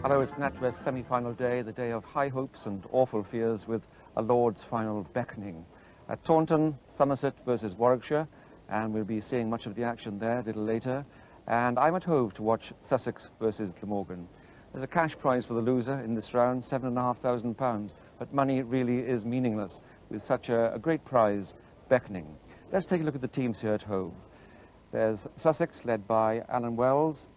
Hello, it's Nat West semi-final day, the day of high hopes and awful fears with a Lord's final beckoning. At Taunton, Somerset versus Warwickshire, and we'll be seeing much of the action there a little later. And I'm at Hove to watch Sussex versus Glamorgan. There's a cash prize for the loser in this round, £7,500, but money really is meaningless with such a great prize beckoning. Let's take a look at the teams here at Hove. There's Sussex, led by Alan Wells,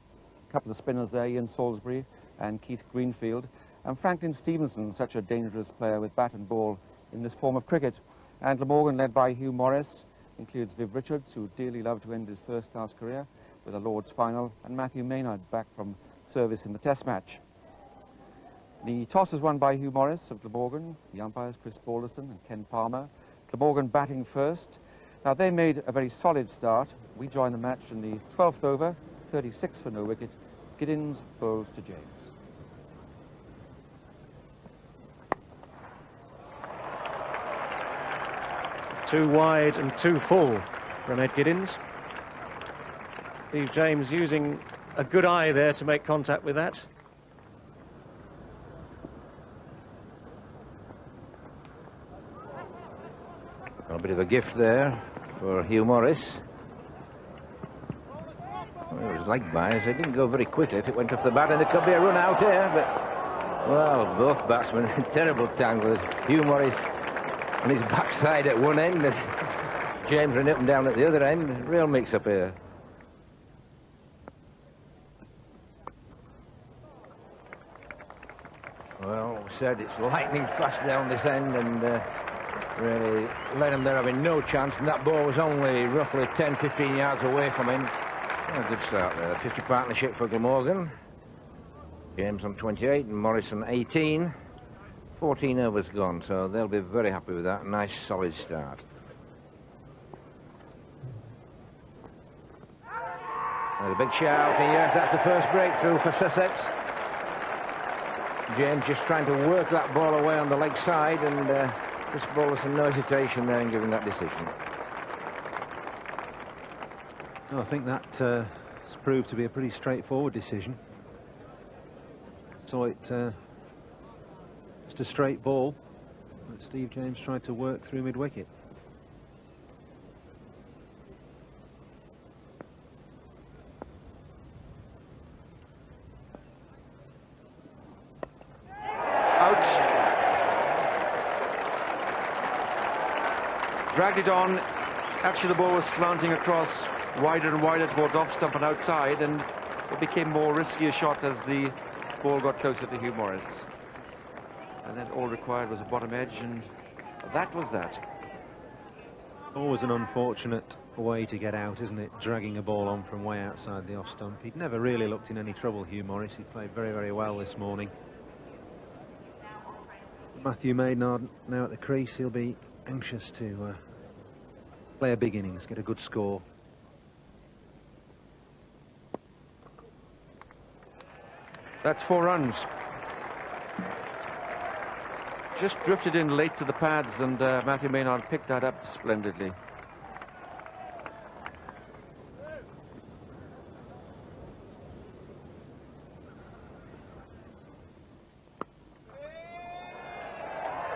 a couple of spinners there, Ian Salisbury and Keith Greenfield, and Franklin Stevenson, such a dangerous player with bat and ball in this form of cricket. And Glamorgan, led by Hugh Morris, includes Viv Richards, who dearly loved to end his first-class career with a Lord's final, and Matthew Maynard back from service in the Test match. The toss is won by Hugh Morris of Glamorgan, the umpires Chris Balderson and Ken Palmer. Glamorgan batting first. Now, they made a very solid start. We joined the match in the 12th over, 36 for no wicket. Giddins bowls to James. Too wide and too full from Ed Giddins. Steve James using a good eye there to make contact with that. A bit of a gift there for Hugh Morris. Well, it was leg byes. It didn't go very quickly if it went off the bat, and there could be a run out here, but, well, both batsmen in terrible tangles. Hugh Morris on his backside at one end, and James ran up and down at the other end. Real mix-up here. Well, we said it's lightning fast down this end, and really let him there having no chance, and that ball was only roughly 10-15 yards away from him. Oh, good start there. 50 partnership for Glamorgan. James on 28 and Morris on 18. 14 overs gone, so they'll be very happy with that. Nice solid start. There's a big shout, and yes, that's the first breakthrough for Sussex. James just trying to work that ball away on the leg side, and Chris Balderson, no hesitation there in giving that decision. Well, I think that has proved to be a pretty straightforward decision. Saw it just a straight ball that Steve James tried to work through mid-wicket. Dragged it on. Actually, the ball was slanting across wider and wider towards off stump and outside, and it became more risky a shot as the ball got closer to Hugh Morris. And then all required was a bottom edge, and that was that. Always an unfortunate way to get out, isn't it? Dragging a ball on from way outside the off stump. He'd never really looked in any trouble, Hugh Morris. He played very, very well this morning. Matthew Maynard now at the crease. He'll be anxious to play a big innings, get a good score. That's 4 runs. Just drifted in late to the pads, and Matthew Maynard picked that up splendidly.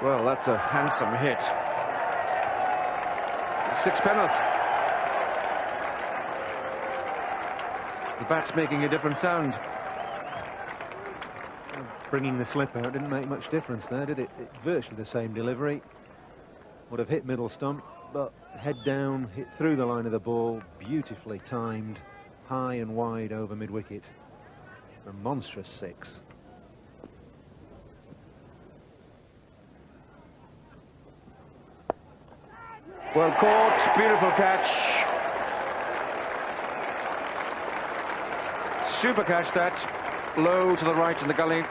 Well, that's a handsome hit. Sixpenneth. The bat's making a different sound. Bringing the slip out didn't make much difference there, did it? Virtually the same delivery. Would have hit middle stump, but head down, hit through the line of the ball, beautifully timed, high and wide over mid-wicket. A monstrous 6. Well caught, beautiful catch. Super catch that, low to the right in the gully.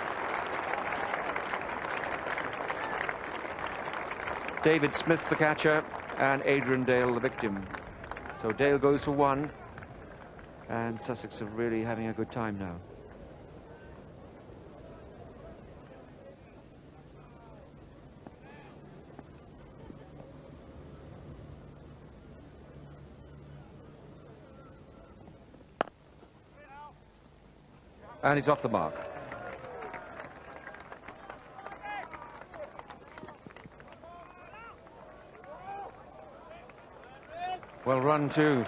David Smith the catcher, and Adrian Dale the victim. So Dale goes for 1, and Sussex are really having a good time now. And he's off the mark. Well run too.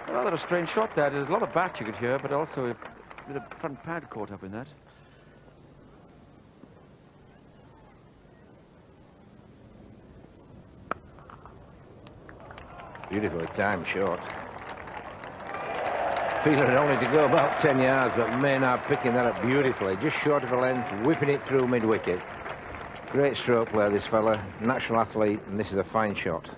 Rather a strange shot there. There's a lot of bat you could hear, but also a bit of front pad caught up in that. Beautifully timed shot. Feeling only to go about 10 yards, but Maynard picking that up beautifully, just short of a length, whipping it through mid-wicket. Great stroke player, this fella, natural athlete, and this is a fine shot.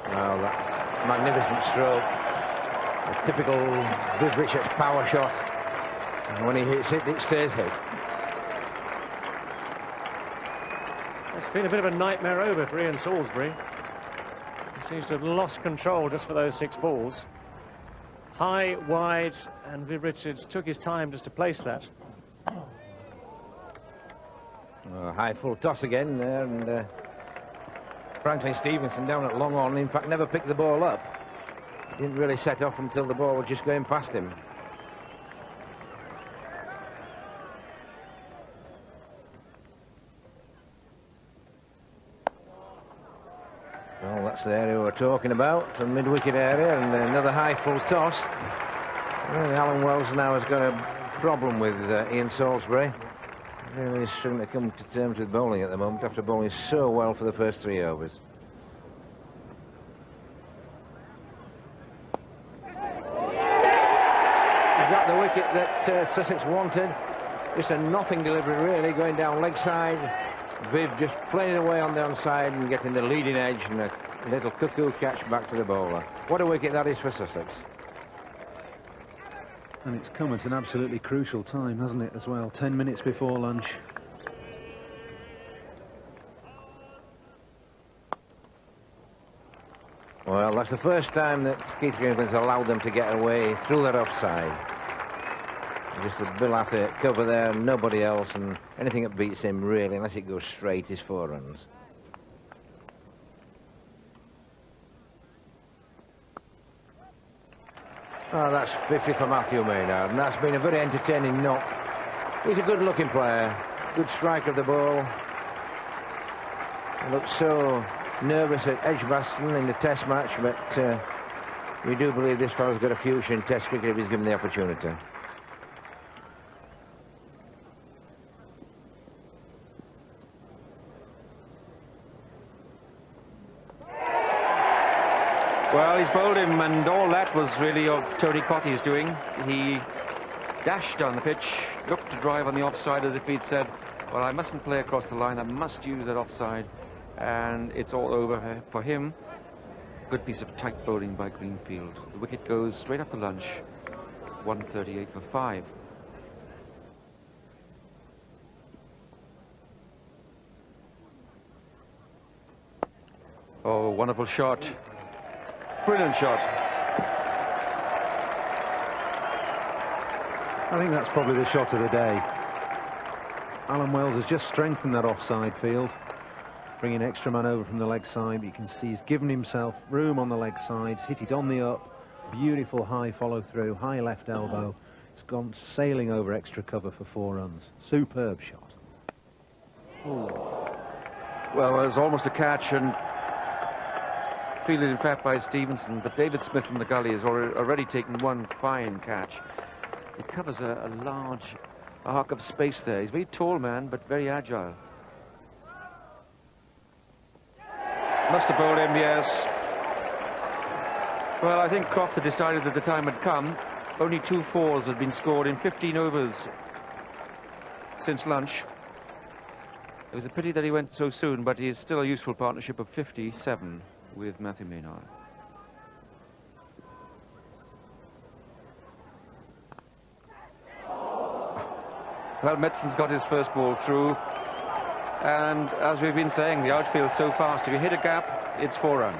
Well, that's a magnificent stroke. A typical Viv Richards power shot. And when he hits it, it stays hit. It's been a bit of a nightmare over for Ian Salisbury. He seems to have lost control just for those 6 balls. High, wide, and Viv Richards took his time just to place that. High full toss again there, and Franklin Stevenson down at long on, in fact, never picked the ball up. He didn't really set off until the ball was just going past him. Well, that's the area we're talking about, the mid-wicket area, and another high full toss. Well, Alan Wells now has got a problem with Ian Salisbury. Really struggling to come to terms with bowling at the moment after bowling so well for the first 3 overs. Is that the wicket that Sussex wanted? Just a nothing delivery really, going down leg side. Viv just playing it away on the onside and getting the leading edge, and a little cuckoo catch back to the bowler. What a wicket that is for Sussex. And it's come at an absolutely crucial time, hasn't it, as well? 10 minutes before lunch. Well, that's the first time that Keith Grimsland's allowed them to get away through that offside. Just a Bill Arthur cover there, nobody else, and anything that beats him, really, unless it goes straight, is 4 runs. Oh, that's 50 for Matthew Maynard, and that's been a very entertaining knock. He's a good-looking player, good striker of the ball. He looked so nervous at Edgbaston in the Test match, but we do believe this fellow's got a future in Test cricket if he's given the opportunity. Well, he's bowled him, and all that was really Tony Cotty's doing. He dashed down the pitch, looked to drive on the offside as if he'd said, well, I mustn't play across the line, I must use that offside, and it's all over for him. Good piece of tight bowling by Greenfield. The wicket goes straight after lunch, 138 for 5. Oh, wonderful shot. Brilliant shot. I think that's probably the shot of the day. Alan Wells has just strengthened that offside field, bringing extra man over from the leg side. You can see he's given himself room on the leg sides, hit it on the up, beautiful high follow through, high left elbow. It's gone sailing over extra cover for 4 runs. Superb shot. Ooh. Well, it was almost a catch, and fielded in fact by Stevenson, but David Smith from the gully has already taken one fine catch. It covers a large arc of space there. He's a very tall man, but very agile. Must have bowled him, yes. Well, I think Croft had decided that the time had come. Only 2 fours had been scored in 15 overs since lunch. It was a pity that he went so soon, but he is still a useful partnership of 57 with Matthew Maynard. Well, Metzon's got his first ball through, and as we've been saying, the outfield's so fast. If you hit a gap, it's 4 runs.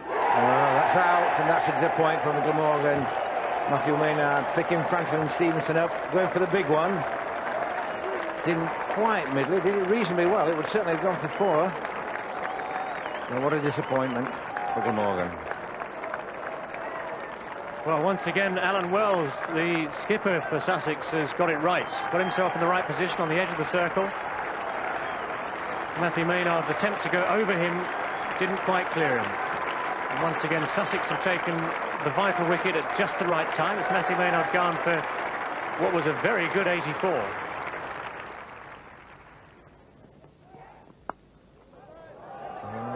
Well, that's out, and that's a good point from Glamorgan. Matthew Maynard picking Franklin Stevenson up, going for the big one. Didn't quite middle it, did it reasonably well. It would certainly have gone for 4. And what a disappointment for Glamorgan. Well, once again, Alan Wells, the skipper for Sussex, has got it right. Got himself in the right position on the edge of the circle. Matthew Maynard's attempt to go over him didn't quite clear him. And once again, Sussex have taken the vital wicket at just the right time. It's Matthew Maynard gone for what was a very good 84.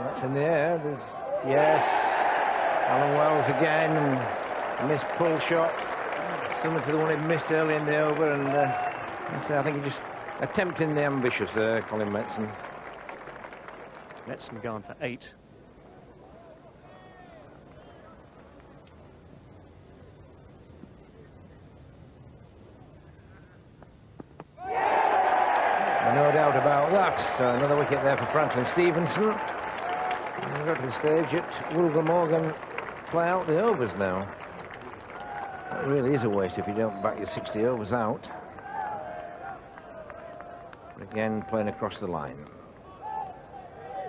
That's in the air. Yes, Alan Wells again, and missed pull shot, similar to the one he missed early in the over, and I think he just attempting the ambitious there, Colin Metson. Metson gone for 8. No doubt about that. So another wicket there for Franklin Stevenson. We've got to the stage will Glamorgan play out the overs now? It really is a waste if you don't back your 60 overs out. Again, playing across the line.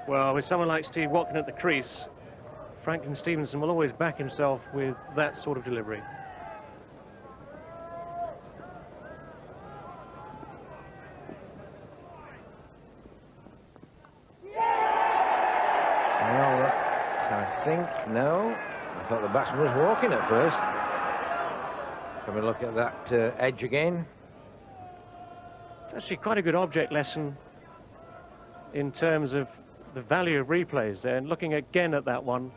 Well, with someone like Steve Watkin at the crease, Franklin Stevenson will always back himself with that sort of delivery. Well, I think, no. I thought the batsman was walking at first. Can we look at that edge again? It's actually quite a good object lesson in terms of the value of replays there, and looking again at that one,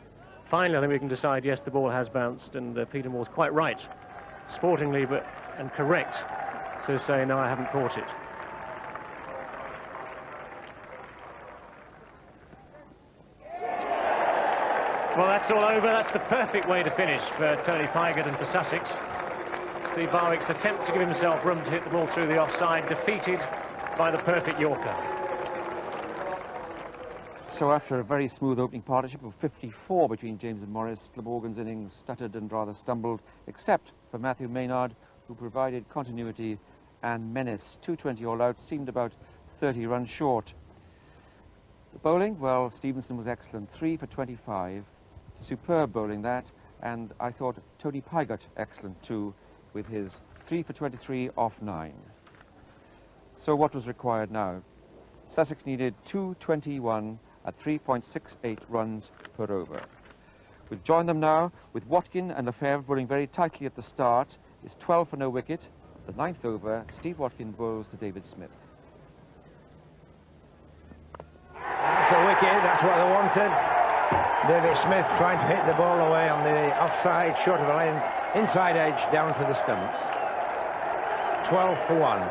finally I think we can decide, yes, the ball has bounced, and Peter Moore's quite right, sportingly and correct, to say, no, I haven't caught it. Well, that's all over. That's the perfect way to finish for Tony Pygott and for Sussex. Steve Barwick's attempt to give himself room to hit the ball through the offside, defeated by the perfect Yorker. So after a very smooth opening partnership of 54 between James and Morris, Glamorgan's innings stuttered and rather stumbled, except for Matthew Maynard, who provided continuity and menace. 220 all out, seemed about 30 runs short. The bowling, well, Stevenson was excellent, 3 for 25. Superb bowling that, and I thought Tony Pygott excellent too, with his 3 for 23 off 9. So what was required now? Sussex needed 221 at 3.68 runs per over. We'll join them now with Watkin and Lefebvre bowling very tightly at the start. It's 12 for no wicket. The 9th over, Steve Watkin bowls to David Smith. That's a wicket, that's what they wanted. David Smith trying to hit the ball away on the offside, short of the length, inside edge, down to the stumps. 12 for 1.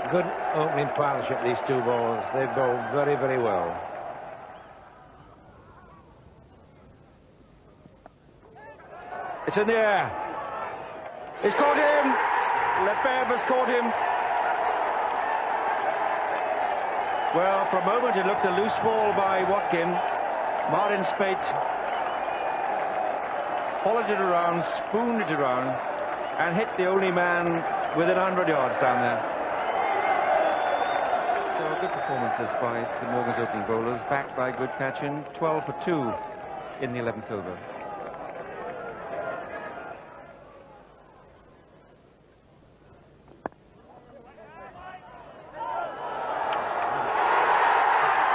Good opening partnership, these two bowlers. They bowled very, very well. It's in the air. It's caught him. Lefebvre has caught him. Well, for a moment it looked a loose ball by Watkin. Martin Spate followed it around, spooned it around, and hit the only man within 100 yards down there. So good performances by Glamorgan's opening bowlers, backed by good catching. 12 for 2 in the 11th over.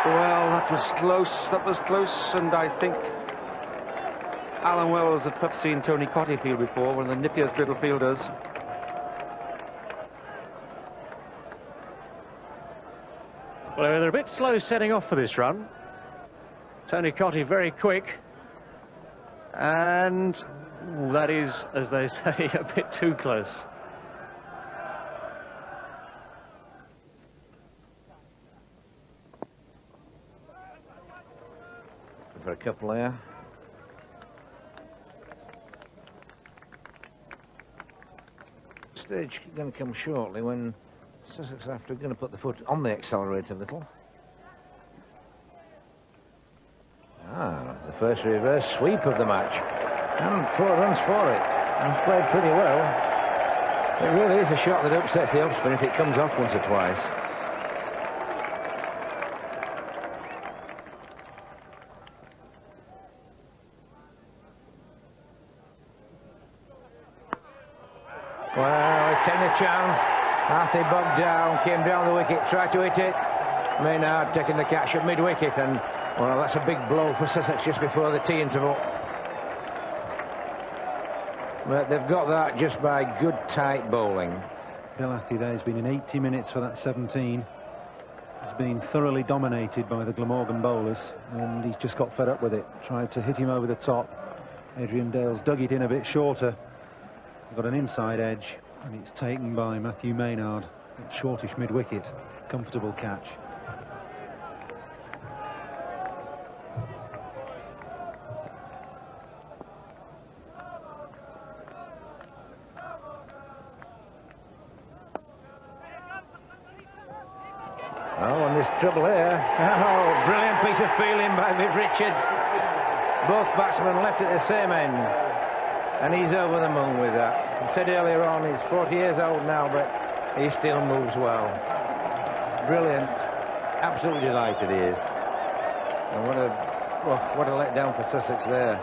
Well, that was close, and I think Alan Wells had perhaps seen Tony Cotty field before, one of the nippiest little fielders. Well, they're a bit slow setting off for this run. Tony Cotty very quick, and that is, as they say, a bit too close. For a couple there. Stage going to come shortly when Sussex after going to put the foot on the accelerator a little. The first reverse sweep of the match, and 4 runs for it, and played pretty well. It really is a shot that upsets the offspin if it comes off once or twice. Well, he's taking a chance. Arthur bogged down, came down the wicket, tried to hit it. Maynard taking the catch at mid-wicket, and, well, that's a big blow for Sussex just before the tea interval. But they've got that just by good, tight bowling. Galathi there has been in 80 minutes for that 17. He's been thoroughly dominated by the Glamorgan bowlers, and he's just got fed up with it. Tried to hit him over the top. Adrian Dale's dug it in a bit shorter. Got an inside edge, and it's taken by Matthew Maynard at shortish mid-wicket. Comfortable catch. Oh, and this treble here. Oh, brilliant piece of fielding by Viv Richards. Both batsmen left at the same end, and he's over the moon with that. I said earlier on, he's 40 years old now, but he still moves well. Brilliant. Absolutely delighted he is. And what a letdown for Sussex there.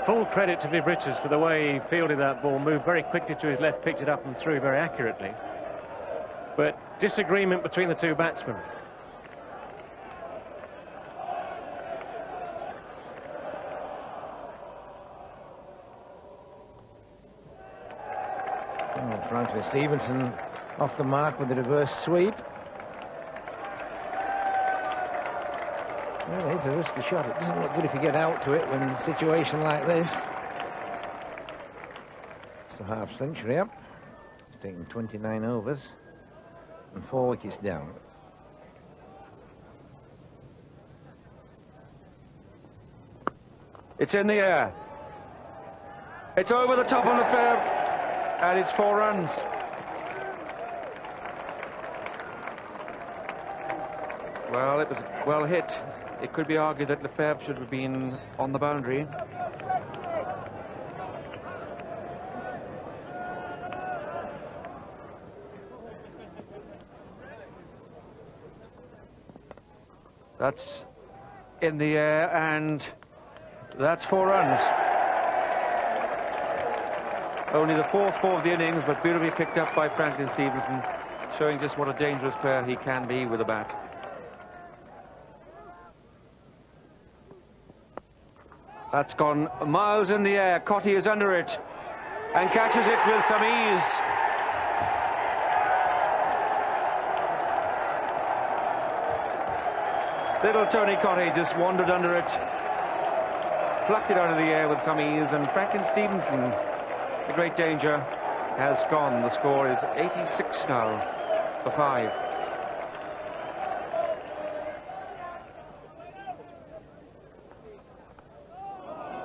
Full credit to Viv Richards for the way he fielded that ball, moved very quickly to his left, picked it up and threw very accurately. But disagreement between the two batsmen. Oh, Franklin Stevenson off the mark with the reverse sweep. Well, it's a risky shot. It doesn't look good if you get out to it when in a situation like this. It's the half century up. It's taken 29 overs and 4 wickets down. It's in the air. It's over the top on the fair, and it's 4 runs. Well, it was well hit. It could be argued that Lefebvre should have been on the boundary. That's in the air, and that's 4 runs. Only the 4th 4 of the innings, but beautifully picked up by Franklin Stevenson, showing just what a dangerous player he can be with a bat. That's gone miles in the air. Cotty is under it and catches it with some ease. Little Tony Cotty just wandered under it, plucked it out of the air with some ease, and Franklin Stevenson, the great danger, has gone. The score is 86 now for 5.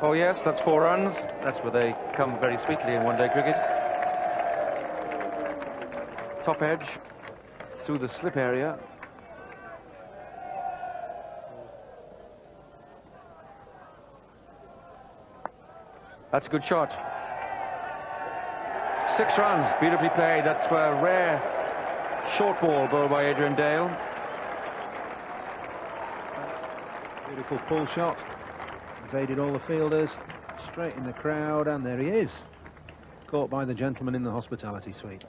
Oh yes, that's 4 runs. That's where they come very sweetly in one-day cricket. Top edge through the slip area. That's a good shot. 6 runs, beautifully played. That's a rare short ball bowled by Adrian Dale. Beautiful pull shot. Evaded all the fielders, straight in the crowd, and there he is. Caught by the gentleman in the hospitality suite.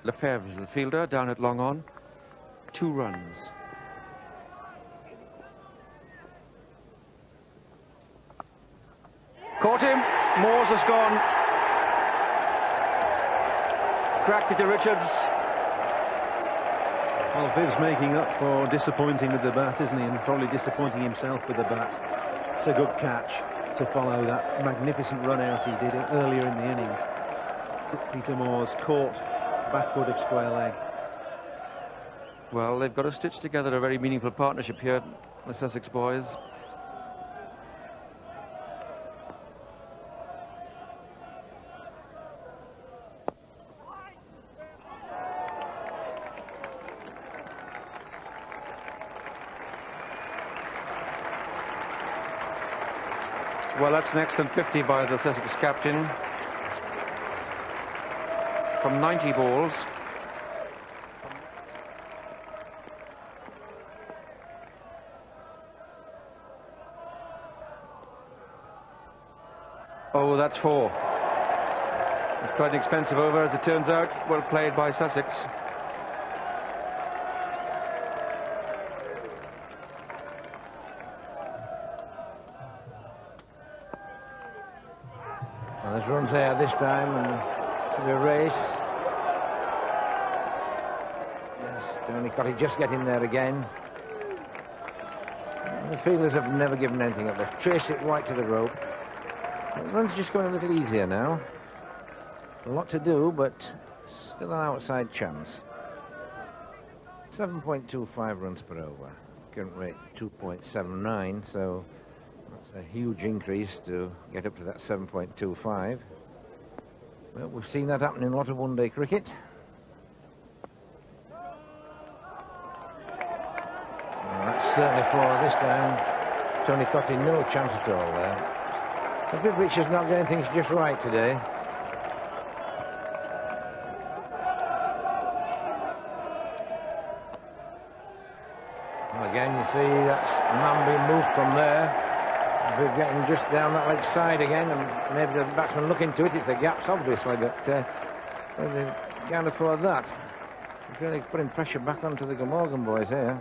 Lefebvre is the fielder down at long on. 2 runs. Caught him. Moores has gone. Cracked it to Richards. Well, Viv's making up for disappointing with the bat, isn't he? And probably disappointing himself with the bat. It's a good catch to follow that magnificent run out he did earlier in the innings. Peter Moores caught backward of square leg. Well, they've got to stitch together a very meaningful partnership here, the Sussex boys. Well, that's next than 50 by the Sussex captain. From 90 balls. Oh, that's 4. It's quite an expensive over, as it turns out. Well played by Sussex. Well, there's runs there this time, and to the race. Yes, Tony Cotty just getting there again. The fielders have never given anything up. They've traced it right to the rope. The run's just going a little easier now. A lot to do, but still an outside chance. 7.25 runs per over. Current rate 2.79, so that's a huge increase to get up to that 7.25. Well, we've seen that happen in a lot of one-day cricket. Well, that's certainly 4 this time. Tony Cotty, no chance at all there. So Viv Richards not getting things just right today. Again, you see that's man being moved from there. We're getting just down that leg side again, and maybe the batsman look into it. It's the gaps, obviously, but they can't afford that. It's really putting pressure back onto the Glamorgan boys here.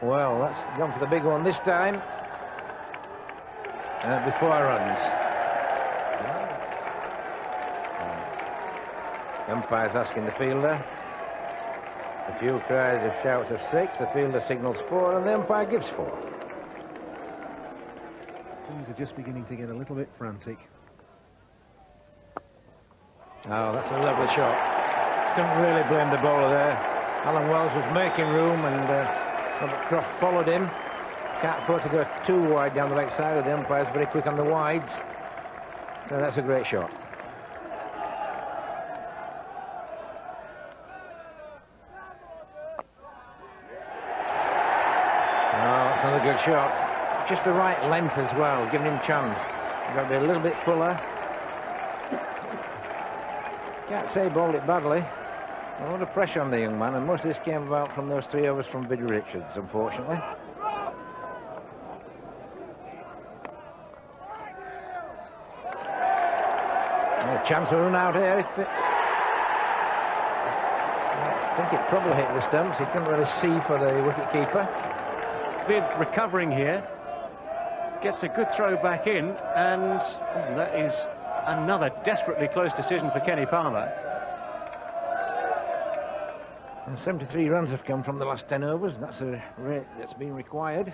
Well, that's gone for the big one this time. Before runs. The umpire's asking the fielder. A few cries of shouts of 6. The fielder signals 4, and the umpire gives 4. Things are just beginning to get a little bit frantic. Oh, that's a lovely shot. Couldn't really blame the bowler there. Alan Welsh was making room, and Robert Croft followed him. Can't afford to go too wide down the leg side of the umpire's very quick on the wides. So that's a great shot. Another good shot. Just the right length as well, giving him chance. You've got to be a little bit fuller. Can't say he bowled it badly. A lot of pressure on the young man, and most of this came about from those 3 overs from Viv Richards, unfortunately. And a chance to run out here. If it... I think it probably hit the stumps. He couldn't really see for the wicket-keeper. Viv recovering here, gets a good throw back in, and that is another desperately close decision for Kenny Palmer. And 73 runs have come from the last 10 overs. That's a rate that's been required.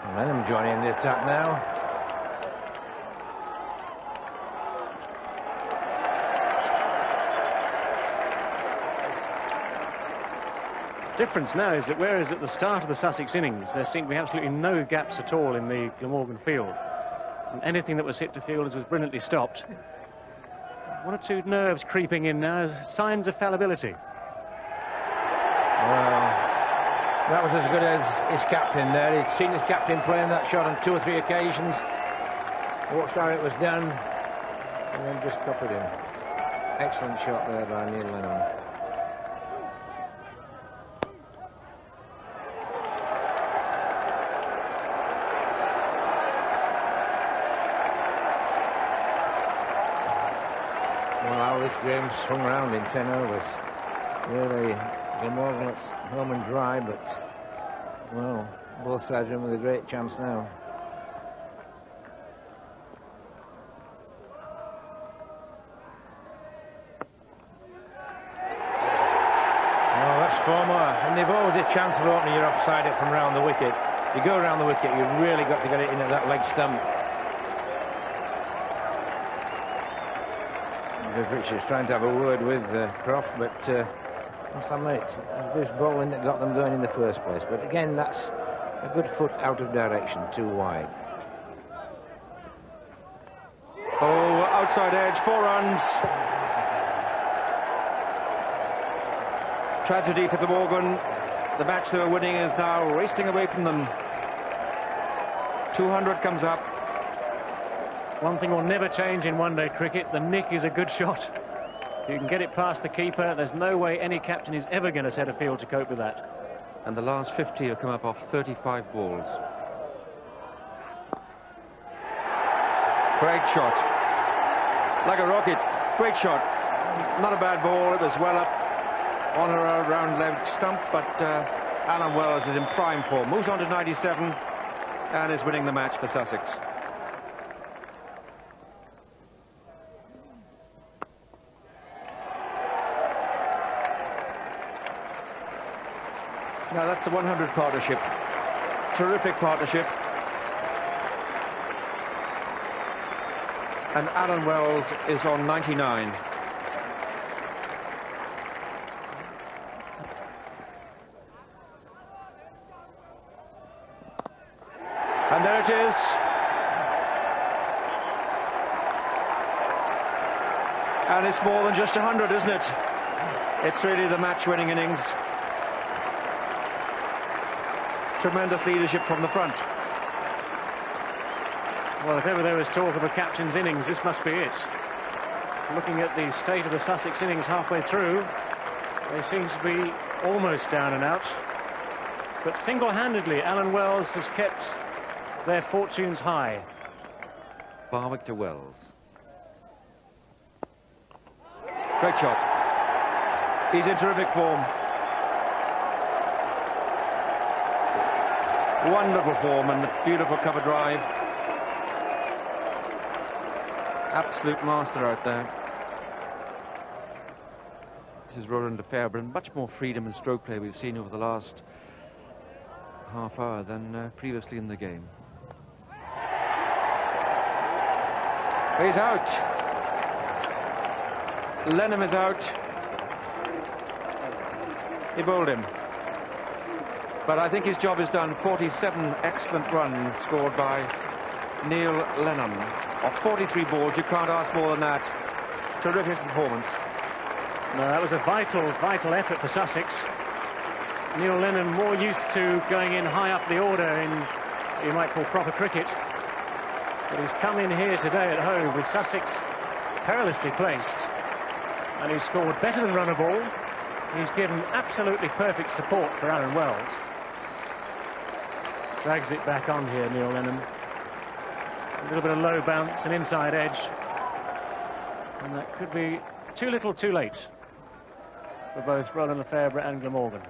And Lenham joining in the attack now. Difference now is that whereas at the start of the Sussex innings there seemed to be absolutely no gaps at all in the Glamorgan field, and anything that was hit to fielders was brilliantly stopped. 1 or 2 nerves creeping in now as signs of fallibility. Well, that was as good as his captain there. He'd seen his captain playing that shot on 2 or 3 occasions, watched how it was done, and then just copied him. Excellent shot there by Neil Lenham. This game swung around in 10 overs. Really, Glamorgan looks home and dry, but, well, both sides are in with a great chance now. Oh, that's 4 more. And they've always a chance of opening your offside up from round the wicket. You go around the wicket, you've really got to get it in at that leg stump. Viv Richards trying to have a word with Croft, but must admit, this bowling that got them going in the first place. But again, that's a good foot out of direction, too wide. Oh, outside edge, 4 runs. Tragedy for Glamorgan. The match they were winning is now racing away from them. 200 comes up. One thing will never change in one-day cricket: the nick is a good shot. If you can get it past the keeper, there's no way any captain is ever going to set a field to cope with that. And the last 50 have come up off 35 balls. Great shot. Like a rocket. Great shot. Not a bad ball. It was well up on or around left stump, but Alan Wells is in prime form. Moves on to 97 and is winning the match for Sussex. Now that's the 100 partnership. Terrific partnership. And Alan Wells is on 99. And there it is. And it's more than just 100, isn't it? It's really the match-winning innings. Tremendous leadership from the front. Well, if ever there was talk of a captain's innings, this must be it. Looking at the state of the Sussex innings halfway through, they seem to be almost down and out. But single-handedly, Alan Wells has kept their fortunes high. Barwick to Wells. Great shot. He's in terrific form. Wonderful form and a beautiful cover drive. Absolute master out there. This is Roland Lefebvre, and much more freedom and stroke play we've seen over the last half hour than previously in the game. He's out. Lenham is out. He bowled him. But I think his job is done. 47 excellent runs scored by Neil Lenham. Of 43 balls, you can't ask more than that. Terrific performance. No, that was a vital effort for Sussex. Neil Lenham more used to going in high up the order in, you might call, proper cricket. But he's come in here today at Hove with Sussex perilously placed. And he's scored better than run a ball. He's given absolutely perfect support for Alan Wells. Drags it back on here, Neil Lenham. A little bit of low bounce, an inside edge. And that could be too little too late for both Roland Lefebvre and Glamorgan.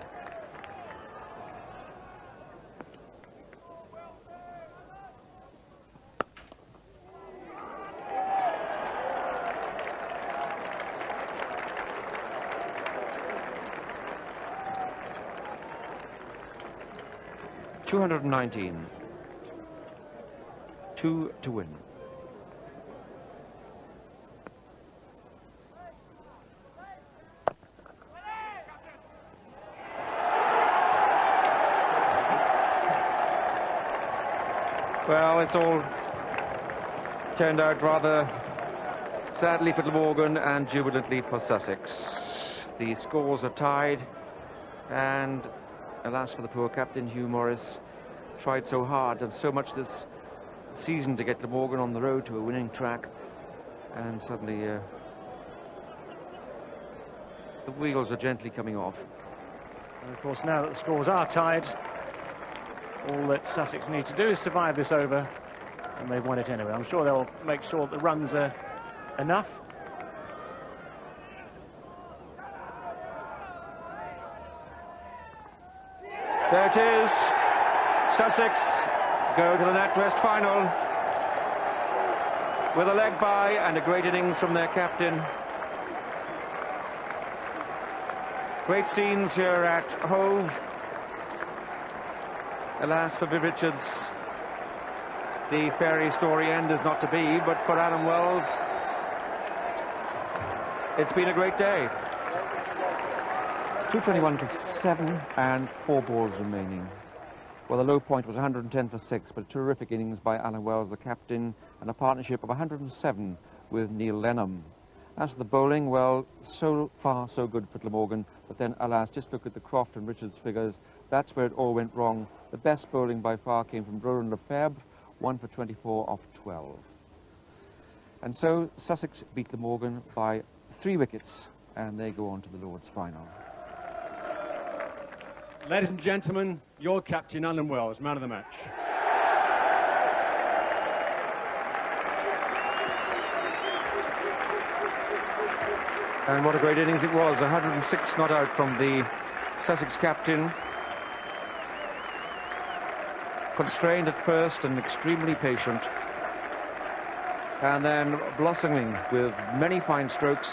.219. 2 to win. Well, it's all turned out rather sadly for Glamorgan and jubilantly for Sussex. The scores are tied, and alas for the poor captain, Hugh Morris, tried so hard and so much this season to get Glamorgan on the road to a winning track, and suddenly the wheels are gently coming off. And of course, now that the scores are tied, all that Sussex need to do is survive this over, and they've won it anyway. I'm sure they'll make sure the runs are enough. There it is. Sussex go to the Nat West final with a leg bye and a great innings from their captain. Great scenes here at Hove. Alas for Viv Richards, the fairy story end is not to be, but for Alan Wells, it's been a great day. 221 for 7 and 4 balls remaining. Well, the low point was 110 for 6, but a terrific innings by Alan Wells, the captain, and a partnership of 107 with Neil Lenham. As for the bowling, well, so far so good for Glamorgan, but then, alas, just look at the Croft and Richards figures. That's where it all went wrong. The best bowling by far came from Roland Lefebvre, 1 for 24 off 12. And so Sussex beat Glamorgan by 3 wickets, and they go on to the Lord's final. Ladies and gentlemen, your captain, Alan Wells, man of the match. And what a great innings it was. 106 not out from the Sussex captain. Constrained at first and extremely patient. And then blossoming with many fine strokes.